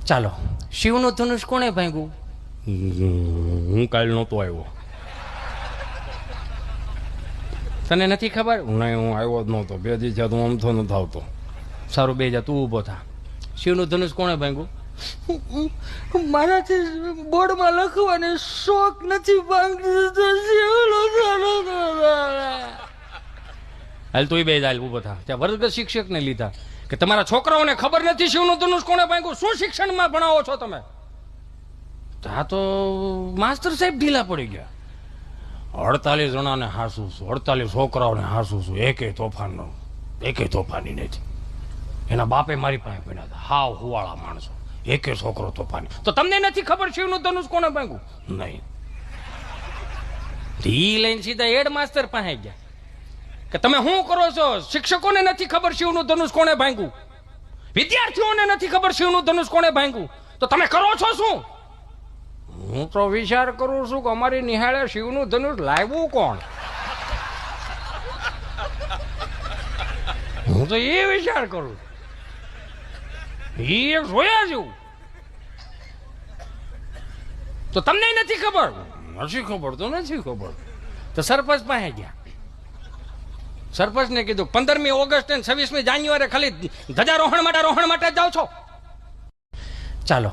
ચાલો, શિવનું ધનુષ કોણે ભાંગ્યું? હું કાલ નહોતો આવ્યો. તને નથી ખબર? નહીં, હું આવ્યો જ નહોતો. 2 દિવસ થયા તો હું અમથો નથી આવતો. સારું, બે જા, તું ઊભો થા. શિવનું ધનુષ કોણે ભાંગ્યું? મારાથી બોર્ડમાં લખવાનો શોખ નથી ભાંગતો. હાલ તું બે હાલ ઊભો થા. ત્યાં વર્ગ શિક્ષકને લીધા કે તમારા છોકરાઓને ખબર નથી શિવનું ધનુષ કોણે ભાંગ્યું, શું શિક્ષણમાં ભણાવો છો તમે? આ તો માસ્ટર સાહેબ ઢીલા પડી ગયા. 48 જણાને હાસું છું, 48 છોકરાઓને હાસું છું, એકે તોફાની નથી. એના બાપે મારી પાસે પડ્યા હતા, હાવ હુવાળા માણસો, એકે છોકરો તોફાની. તો તમને નથી ખબર શિવનું ધનુષ કોણે ભાંગ્યું? નહીં. ઈ લઈને સીધા હેડ માસ્ટર પાસે ગયા કે તમે શું કરો છો? શિક્ષકોને નથી ખબર શિવનું ધનુષ કોણે ભાંગ્યું, વિદ્યાર્થીઓને નથી ખબર શિવનું ધનુષ કોણે ભાંગ્યું, તો તમે કરો છો શું? હું તો વિચાર કરું છું કે અમારી નિહાળે શિવનું ધનુષ લાવ્યું કોણ. હું તો એ વિચાર કરું, એ જોયા જેવું. તો તમને નથી ખબર? નથી ખબર તો નથી ખબર. તો સરપંચ પાસે ગયા. સરપંચને કીધું 15મી ઓગસ્ટ અને 26મી જાન્યુઆરી ખાલી ધ્વજારોહણ માટે જાઓ છો. ચાલો.